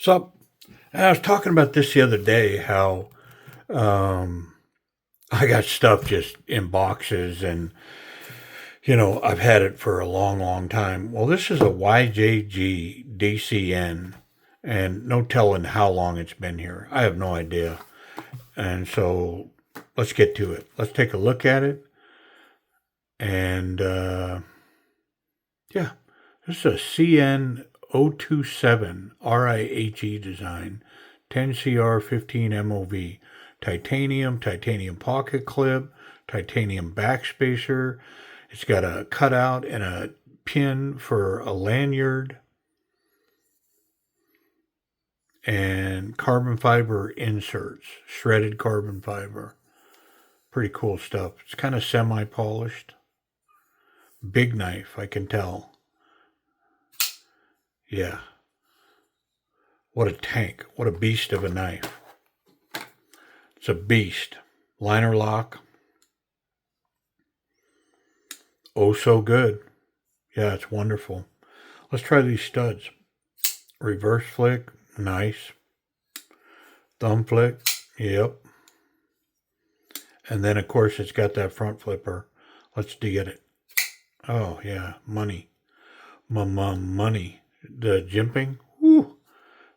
So I was talking about this the other day, how um, I got stuff just in boxes and, I've had it for a long, long time. Well, this is a YJGDCN and no telling how long it's been here. I have no idea. And so let's get to it. Let's take a look at it. And yeah, this is a CN027 RIHE design, 10CR15 MOV, titanium pocket clip, titanium backspacer. It's got a cutout and a pin for a lanyard and carbon fiber inserts, shredded carbon fiber. Pretty cool stuff. It's kind of semi polished. Big knife, I can tell. Yeah. What a tank. What a beast of a knife. It's a beast. Liner lock. Oh, so good. Yeah, it's wonderful. Let's try these studs. Reverse flick. Nice. Thumb flick. Yep. And then, of course, it's got that front flipper. Let's get it. Oh, yeah. Money. Money. The jimping. Woo.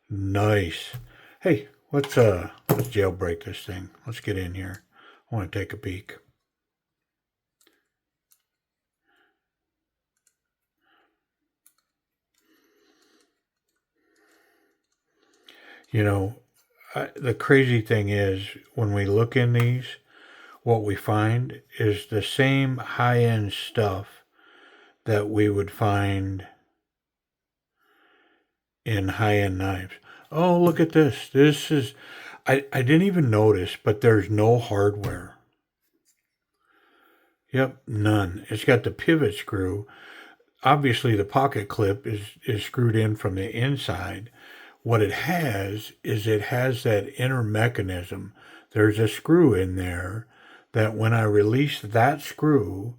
Nice. Hey, let's jailbreak this thing. Let's get in here. I want to take a peek. The crazy thing is when we look in these, what we find is the same high-end stuff that we would find in high-end knives. Oh, look at this. I didn't even notice, but there's no hardware. Yep, none. It's got the pivot screw. Obviously, the pocket clip is screwed in from the inside. What it has is it has that inner mechanism. There's a screw in there that when I release that screw,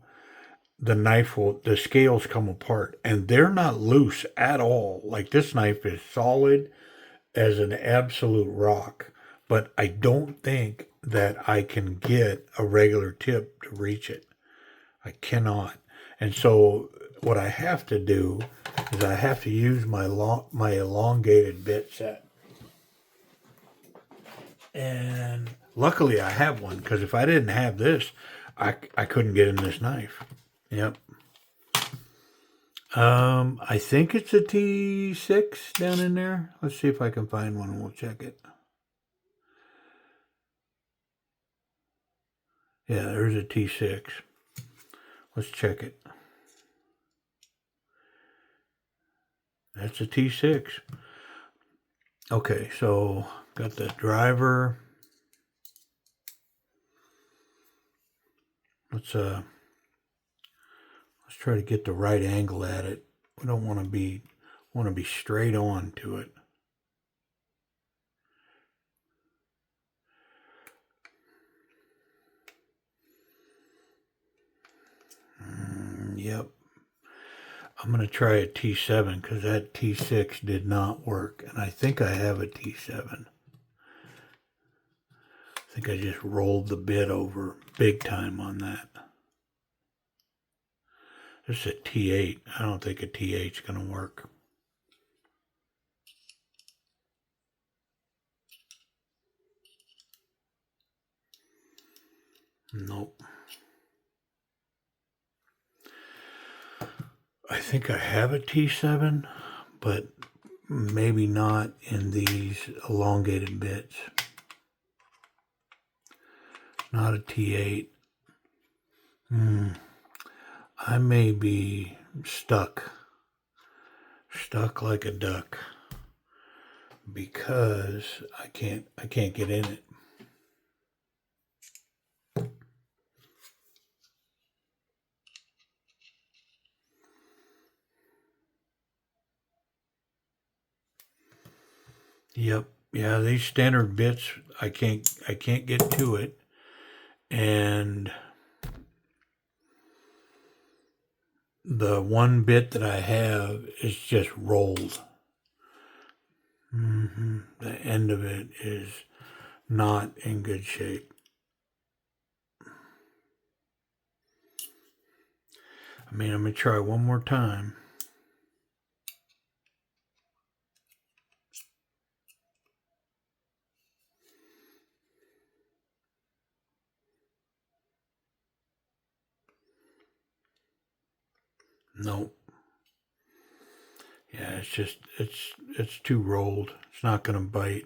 the scales come apart and they're not loose at all. Like this knife is solid as an absolute rock, but I don't think that I can get a regular tip to reach it. I cannot. And so what I have to do is I have to use my elongated bit set. And luckily I have one, because if I didn't have this, I couldn't get in this knife. Yep. I think it's a T6 down in there. Let's see if I can find one and we'll check it. Yeah, there's a T6. Let's check it. That's a T6. Okay, so got the driver. Let's try to get the right angle at it. We don't want to be straight on to it. Yep. I'm going to try a T7 because that T6 did not work. And I think I have a T7. I think I just rolled the bit over big time on that. This is a T8. I don't think a T8 is going to work. Nope. I think I have a T7, but maybe not in these elongated bits. Not a T8. I may be stuck like a duck, because I can't get in it. Yep. Yeah, these standard bits, I can't get to it. And the one bit that I have is just rolled. The end of it is not in good shape. I mean, I'm going to try one more time. Nope. Yeah, it's just, it's too rolled. It's not going to bite.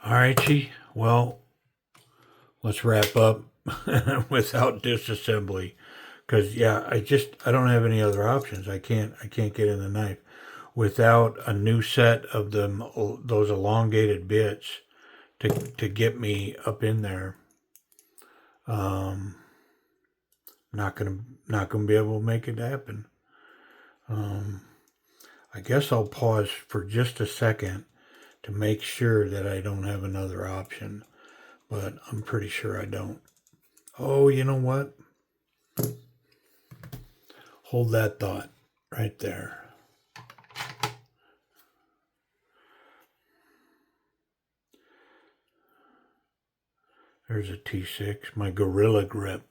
All right, well, let's wrap up without disassembly. Because yeah, I don't have any other options. I can't get in the knife without a new set of them, those elongated bits to get me up in there. Not gonna be able to make it happen. I guess I'll pause for just a second to make sure that I don't have another option, but I'm pretty sure I don't. Oh, you know what? Hold that thought right there. There's a T6, my Gorilla Grip.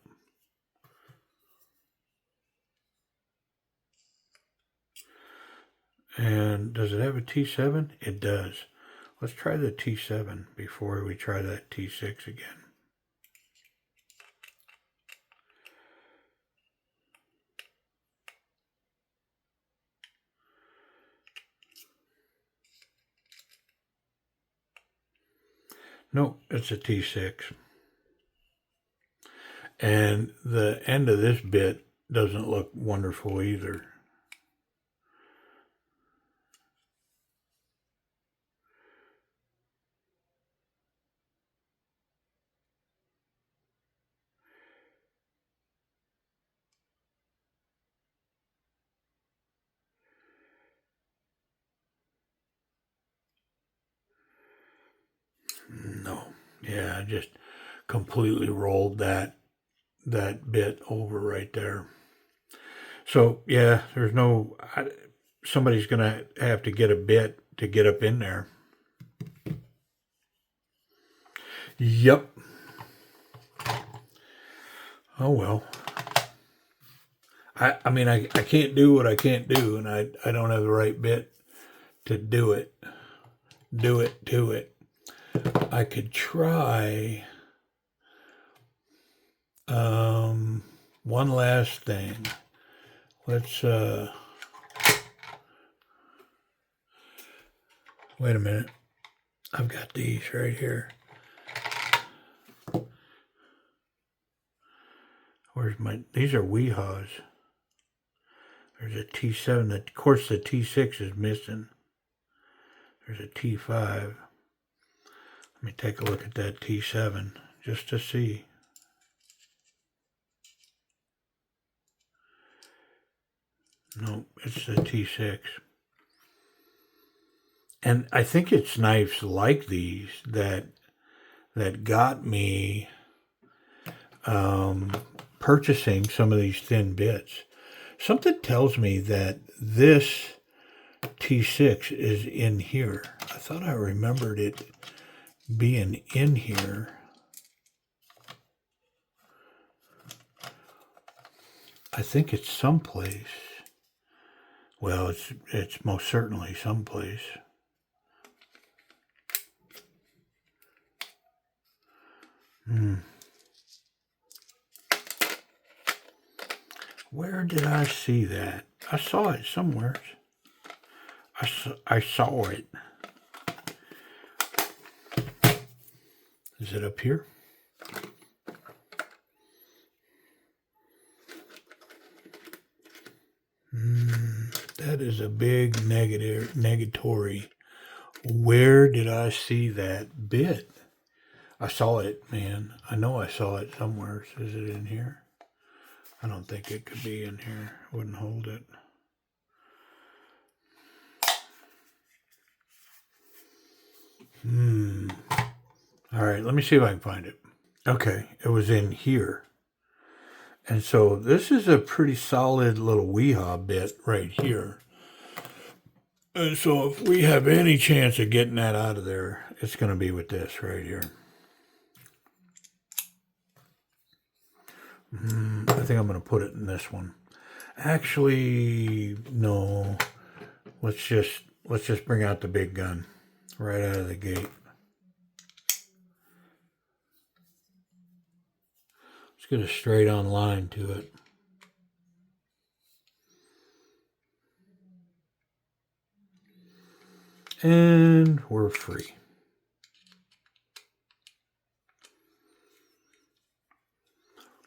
And does it have a T7? It does. Let's try the T7 before we try that T6 again. Nope, it's a T6. And the end of this bit doesn't look wonderful either. No. Yeah, I just completely rolled that bit over right there. So yeah, there's no. Somebody's gonna have to get a bit to get up in there. Yep. Oh well. I mean I can't do what I can't do, and I don't have the right bit to do it. Do it. I could try one last thing. Let's wait a minute. I've got these right here. Where's my? These are Weehaws. There's a T7. Of course, the T6 is missing. There's a T5. Let me take a look at that T7 just to see. No, it's the T6. And I think it's knives like these that got me purchasing some of these thin bits. Something tells me that this T6 is in here. I thought I remembered it being in here. I think it's someplace. Well, it's most certainly someplace. Where did I see that? I saw it somewhere. I saw it. Is it up here? That is a big negatory. Where did I see that bit? I saw it, man. I know I saw it somewhere. Is it in here? I don't think it could be in here. Wouldn't hold it. All right, let me see if I can find it. Okay, it was in here. And so this is a pretty solid little weehaw bit right here. And so if we have any chance of getting that out of there, it's going to be with this right here. I think I'm going to put it in this one. Actually, no. Let's just bring out the big gun right out of the gate. Let's get a straight on line to it. And we're free.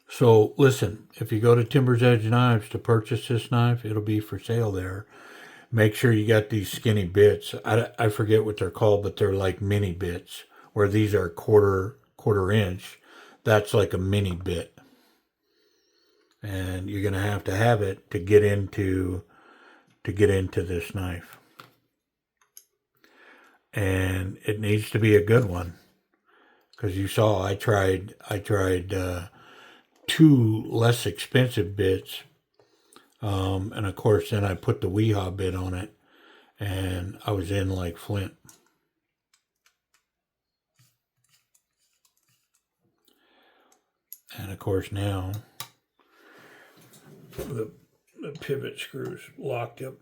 So listen, if you go to Timber's Edge Knives to purchase this knife, it'll be for sale there. Make sure you got these skinny bits. I forget what they're called, but they're like mini bits, where these are quarter inch. That's like a mini bit. And you're gonna have it to get into this knife. And it needs to be a good one. Because you saw I tried two less expensive bits. And of course, then I put the weehaw bit on it, and I was in like Flint. And of course, now the pivot screws locked up.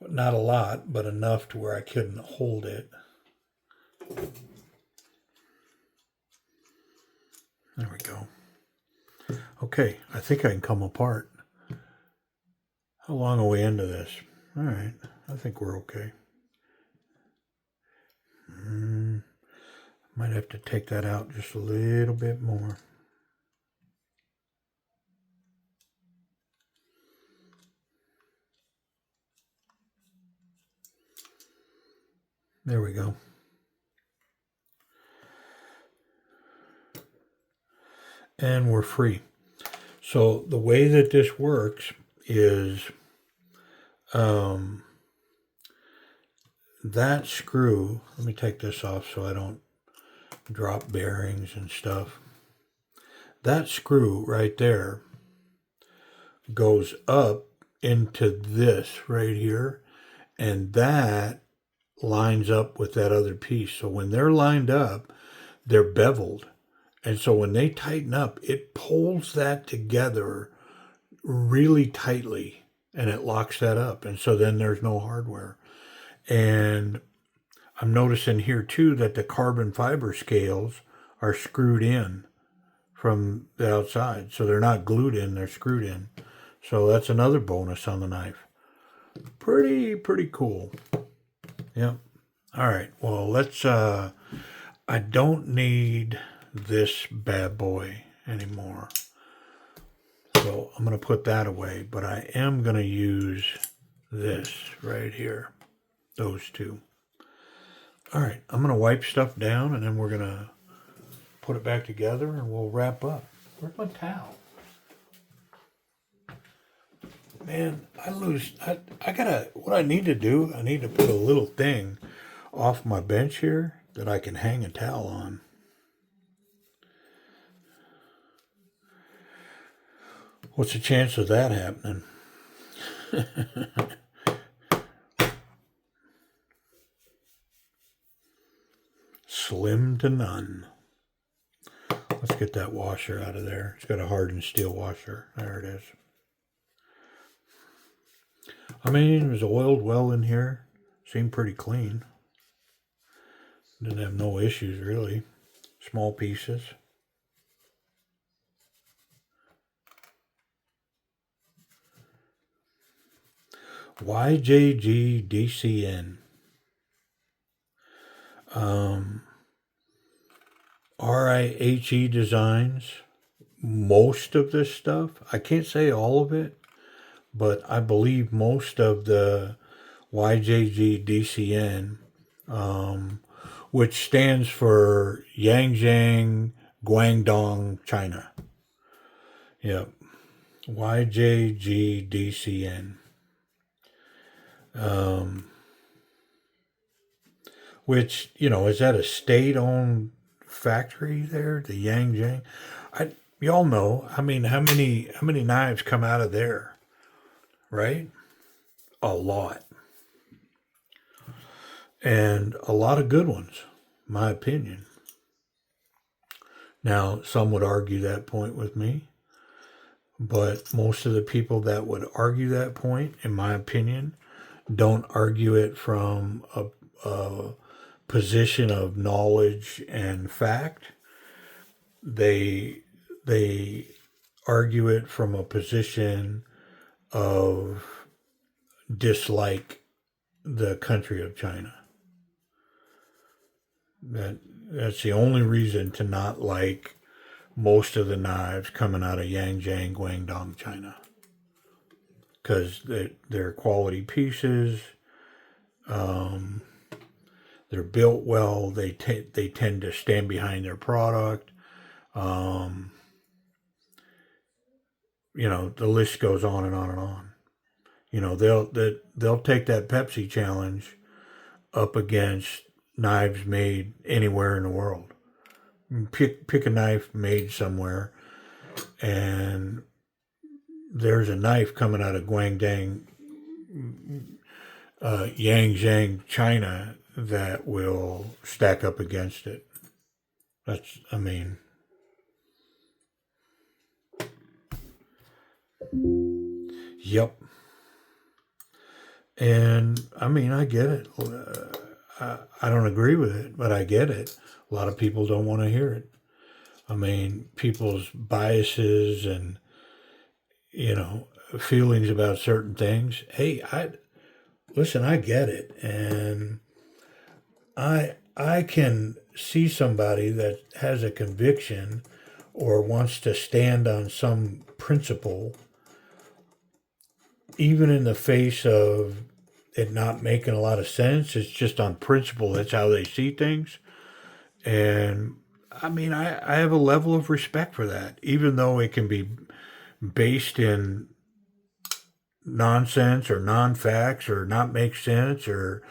Not a lot, but enough to where I couldn't hold it. There we go. Okay, I think I can come apart. How long are we into this? All right, I think we're okay. Might have to take that out just a little bit more. There we go. And we're free. So the way that this works is that screw, let me take this off so I don't drop bearings and stuff. That screw right there goes up into this right here, and that lines up with that other piece. So when they're lined up, they're beveled. And so when they tighten up, it pulls that together really tightly, and it locks that up. And so then there's no hardware. And I'm noticing here too that the carbon fiber scales are screwed in from the outside. So they're not glued in, they're screwed in. So that's another bonus on the knife. Pretty cool. Yep. All right. Well, let's, I don't need this bad boy anymore. So I'm going to put that away, but I am going to use this right here. Those two. All right. I'm going to wipe stuff down, and then we're going to put it back together, and we'll wrap up. Where's my towel? Man, I gotta, what I need to do, I need to put a little thing off my bench here that I can hang a towel on. What's the chance of that happening? Slim to none. Let's get that washer out of there. It's got a hardened steel washer. There it is. I mean, it was oiled well in here. Seemed pretty clean. Didn't have no issues really. Small pieces. YJGDCN. RIHE Designs. Most of this stuff. I can't say all of it, but I believe most of the YJGDCN, which stands for Yangjiang, Guangdong, China. Yep. YJGDCN. Which, is that a state-owned factory there, the Yanjiang. Y'all know. I mean, how many knives come out of there, right? A lot, and a lot of good ones, my opinion. Now, some would argue that point with me, but most of the people that would argue that point, in my opinion, don't argue it from a position of knowledge and fact. They argue it from a position of dislike the country of China. That's the only reason to not like most of the knives coming out of Yanjiang, Guangdong, China, because they're quality pieces. They're built well. They tend to stand behind their product. The list goes on and on and on. They'll take that Pepsi challenge up against knives made anywhere in the world. Pick a knife made somewhere, and there's a knife coming out of Guangdong, Yangjiang, China, that will stack up against it. Yep. And I get it. I don't agree with it, but I get it. A lot of people don't want to hear it. People's biases and, feelings about certain things. Hey, listen, I get it. And I can see somebody that has a conviction or wants to stand on some principle, even in the face of it not making a lot of sense. It's just on principle. That's how they see things. And I have a level of respect for that, even though it can be based in nonsense or non-facts or not make sense or,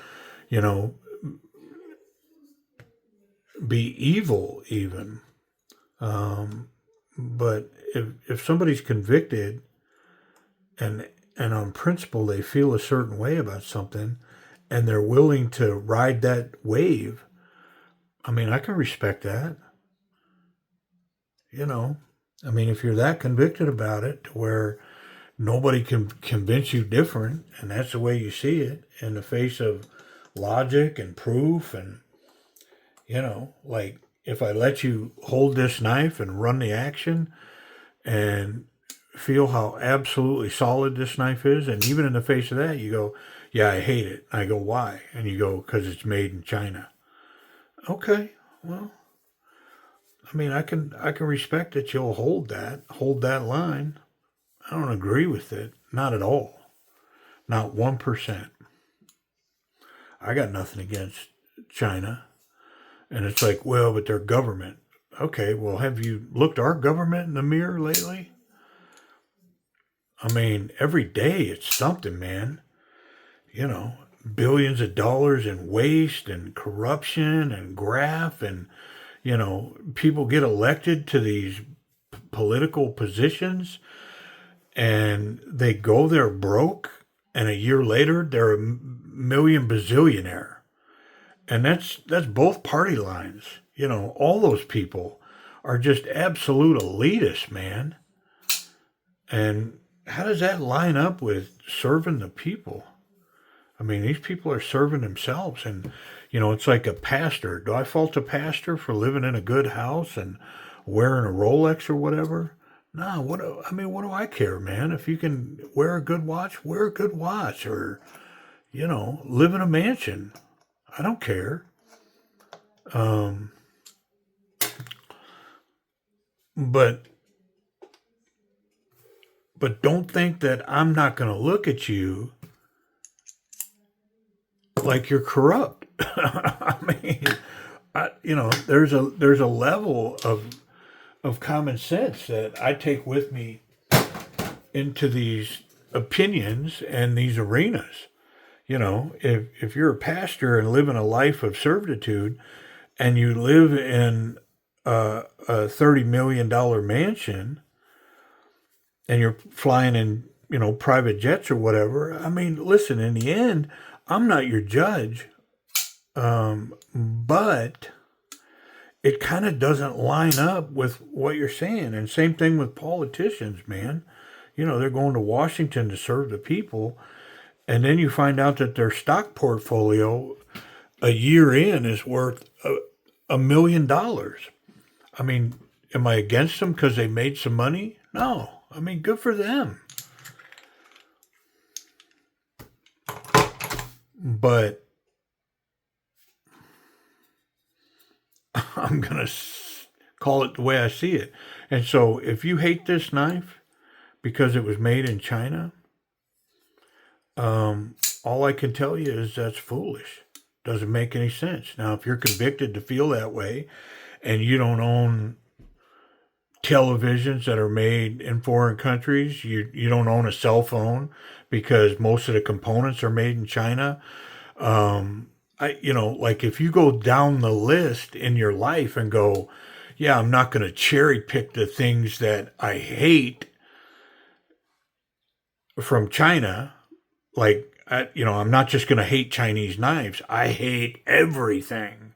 be evil even. But if somebody's convicted and on principle they feel a certain way about something and they're willing to ride that wave, I can respect that. If you're that convicted about it to where nobody can convince you different, and that's the way you see it in the face of logic and proof, and like if I let you hold this knife and run the action and feel how absolutely solid this knife is, and even in the face of that you go, yeah, I hate it. I go, why? And you go, because it's made in China. Okay, well, I can respect that you'll hold that line. I don't agree with it, not at all, not 1%. I got nothing against China, and it's like, well, but their government. Okay, well, have you looked our government in the mirror lately? Every day it's something, man. Billions of dollars in waste and corruption and graft, and people get elected to these political positions and they go there broke, and a year later they're a million bazillionaire. And that's both party lines. All those people are just absolute elitists, man. And how does that line up with serving the people? These people are serving themselves. And, it's like a pastor. Do I fault a pastor for living in a good house and wearing a Rolex or whatever? No, what do I care, man? If you can wear a good watch, wear a good watch, or, live in a mansion. I don't care. But don't think that I'm not going to look at you like you're corrupt. There's a level of common sense that I take with me into these opinions and these arenas. If you're a pastor and live in a life of servitude, and you live in a $30 million mansion and you're flying in, private jets or whatever. I mean, listen, in the end, I'm not your judge, but it kind of doesn't line up with what you're saying. And same thing with politicians, man. They're going to Washington to serve the people. And then you find out that their stock portfolio a year in is worth $1 million. I mean, am I against them because they made some money? No. I mean, good for them. But I'm going to call it the way I see it. And so if you hate this knife because it was made in China, all I can tell you is that's foolish. Doesn't make any sense. Now, if you're convicted to feel that way and you don't own televisions that are made in foreign countries, you don't own a cell phone because most of the components are made in China. Like if you go down the list in your life and go, yeah, I'm not going to cherry pick the things that I hate from China. Like, I'm not just going to hate Chinese knives. I hate everything.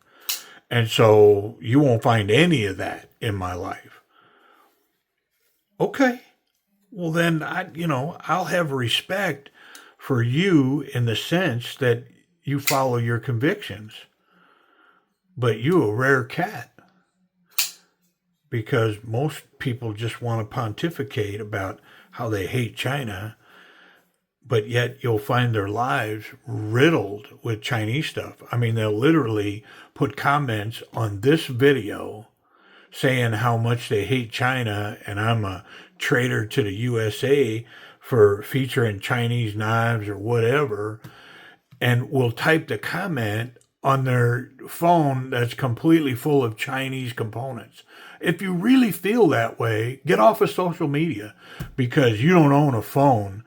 And so you won't find any of that in my life. Okay. Well, then I'll have respect for you in the sense that you follow your convictions. But you a rare cat because most people just want to pontificate about how they hate China, but yet you'll find their lives riddled with Chinese stuff. I mean, they'll literally put comments on this video saying how much they hate China and I'm a traitor to the USA for featuring Chinese knives or whatever, and will type the comment on their phone that's completely full of Chinese components. If you really feel that way, get off of social media because you don't own a phone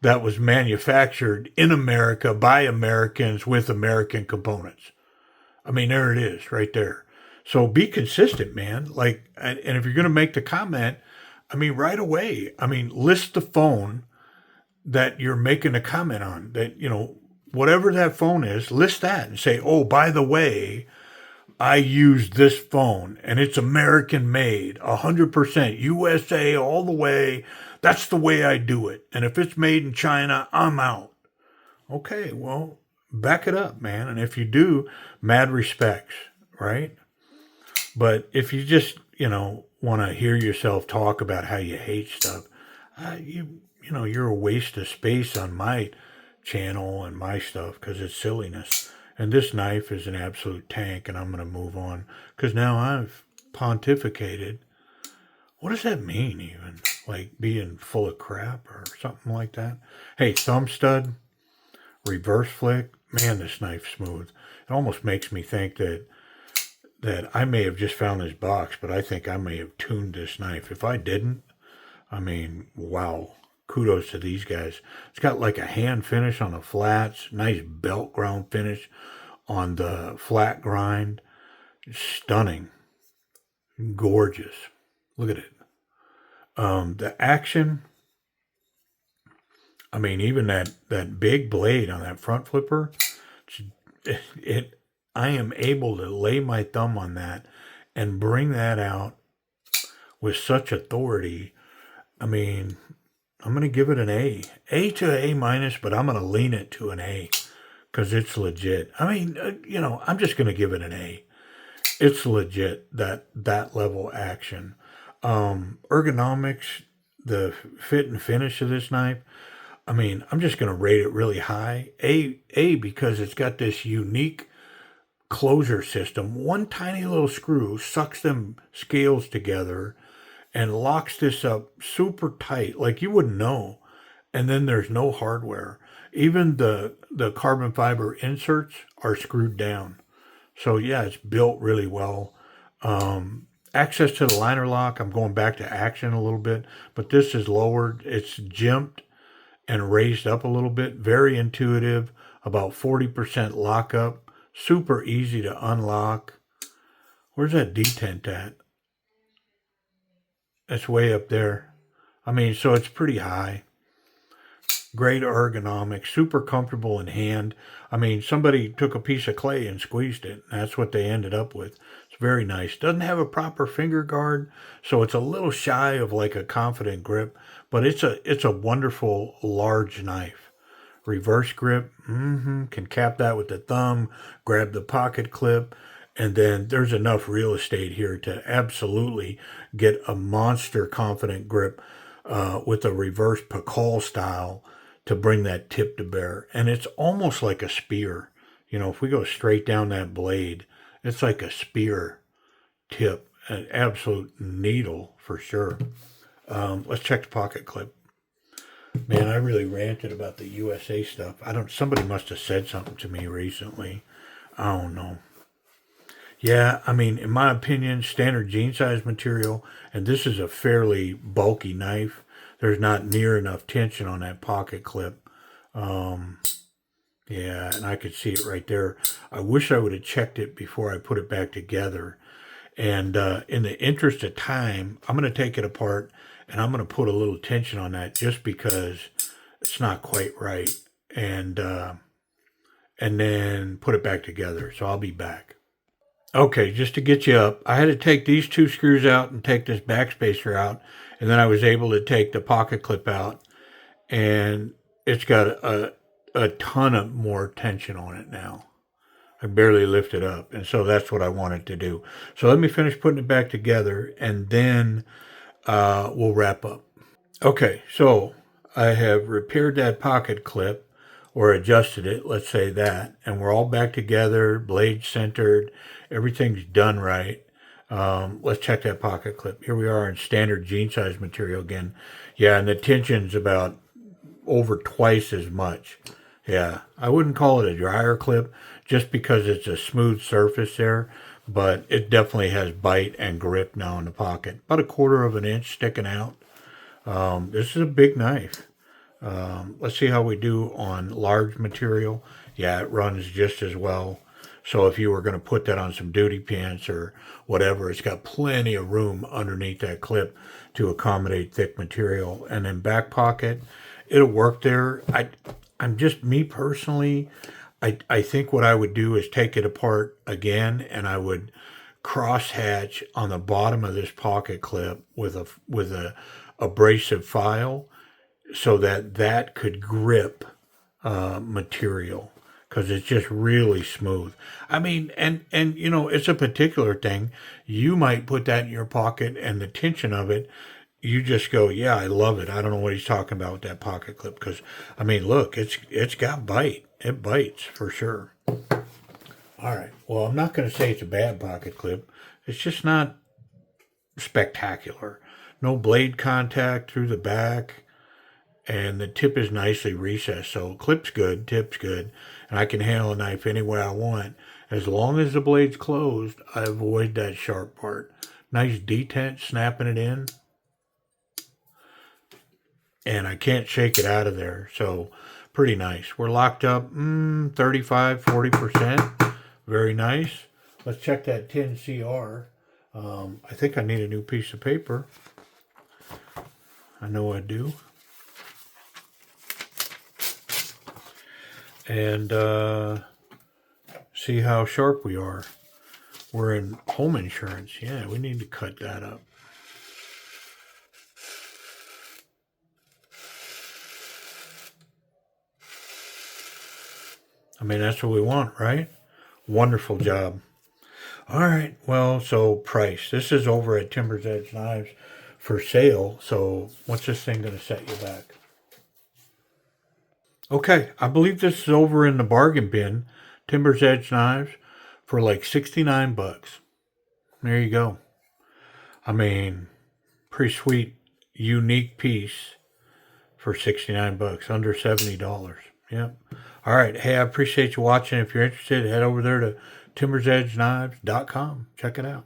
that was manufactured in America by Americans with American components. I mean, there it is right there. So be consistent, man. Like, and if you're going to make the comment, I mean, right away, list the phone that you're making a comment on that, whatever that phone is, list that and say, oh, by the way, I use this phone and it's American made, 100% USA all the way. That's the way I do it. And if it's made in China, I'm out. Okay, well, back it up, man. And if you do, mad respects, right? But if you just, want to hear yourself talk about how you hate stuff, you're a waste of space on my channel and my stuff because it's silliness. And this knife is an absolute tank, and I'm going to move on because now I've pontificated. What does that mean, even? Like being full of crap or something like that? Hey, thumb stud, reverse flick. Man, this knife's smooth. It almost makes me think that I may have just found this box, but I think I may have tuned this knife. If I didn't, wow. Kudos to these guys. It's got like a hand finish on the flats, nice belt ground finish on the flat grind. Stunning. Gorgeous. Look at it. The action, even that big blade on that front flipper, I am able to lay my thumb on that and bring that out with such authority. I'm going to give it an A. A to A minus, but I'm going to lean it to an A because it's legit. I'm just going to give it an A. It's legit, that level action. Ergonomics, the fit and finish of this knife, I'm just going to rate it really high. A because it's got this unique closure system. One tiny little screw sucks them scales together and locks this up super tight, like you wouldn't know. And then there's no hardware. Even the carbon fiber inserts are screwed down. So yeah, it's built really well. Access to the liner lock, I'm going back to action a little bit, but this is lowered. It's jimped and raised up a little bit. Very intuitive, about 40% lockup. Super easy to unlock. Where's that detent at? It's way up there. I mean, so it's pretty high. Great ergonomics, super comfortable in hand. I mean, somebody took a piece of clay and squeezed it. And that's what they ended up with. It's very nice. Doesn't have a proper finger guard, so it's a little shy of like a confident grip, but it's a wonderful large knife. Reverse grip, can cap that with the thumb, grab the pocket clip, and then there's enough real estate here to absolutely get a monster confident grip with a reverse Pakal style to bring that tip to bear. And it's almost like a spear. You know, if we go straight down that blade, it's like a spear tip, an absolute needle for sure. Let's check the pocket clip. Man, I really ranted about the USA stuff. Somebody must have said something to me recently. I don't know. Yeah, I mean, in my opinion, standard jean size material, and this is a fairly bulky knife. There's not near enough tension on that pocket clip. Um, yeah, and I could see it right there. I wish I would have checked it before I put it back together. And in the interest of time, I'm going to take it apart and I'm going to put a little tension on that just because it's not quite right. And then put it back together. So I'll be back. Okay, just to get you up, I had to take these two screws out and take this backspacer out, and then I was able to take the pocket clip out, and it's got a ton of more tension on it now. I barely lift it up, and so that's what I wanted to do. So let me finish putting it back together, and then we'll wrap up. Okay, so I have repaired that pocket clip, or adjusted it, let's say that, and we're all back together, blade centered, everything's done right. Let's check that pocket clip. Here we are in standard jean size material again. Yeah, and the tension's about over twice as much. Yeah, I wouldn't call it a dryer clip just because it's a smooth surface there, but it definitely has bite and grip now in the pocket. About a quarter of an inch sticking out. This is a big knife. Let's see how we do on large material. Yeah, it runs just as well. So if you were going to put that on some duty pants or whatever, it's got plenty of room underneath that clip to accommodate thick material. And then back pocket, it'll work there. I'm just me personally. I think what I would do is take it apart again, and I would cross hatch on the bottom of this pocket clip with a abrasive file so that could grip material because it's just really smooth. I mean, and you know, it's a particular thing. You might put that in your pocket, and the tension of it, you just go, yeah, I love it. I don't know what he's talking about with that pocket clip because, I mean, look, it's got bite. It bites for sure. All right. Well, I'm not going to say it's a bad pocket clip. It's just not spectacular. No blade contact through the back, and the tip is nicely recessed. So clip's good, tip's good, and I can handle a knife any way I want. As long as the blade's closed, I avoid that sharp part. Nice detent, snapping it in. And I can't shake it out of there. So pretty nice. We're locked up 35, 40%. Very nice. Let's check that 10 CR. I think I need a new piece of paper. I know I do. And see how sharp we are. We're in home insurance. Yeah, we need to cut that up. I mean, that's what we want, right? Wonderful job. All right. Well, so price. This is over at Timber's Edge Knives for sale. So what's this thing going to set you back? Okay. I believe this is over in the bargain bin. Timber's Edge Knives for like 69 bucks. There you go. I mean, pretty sweet, unique piece for 69 bucks, under $70. Yep. All right. Hey, I appreciate you watching. If you're interested, head over there to timbersedgeknives.com. Check it out.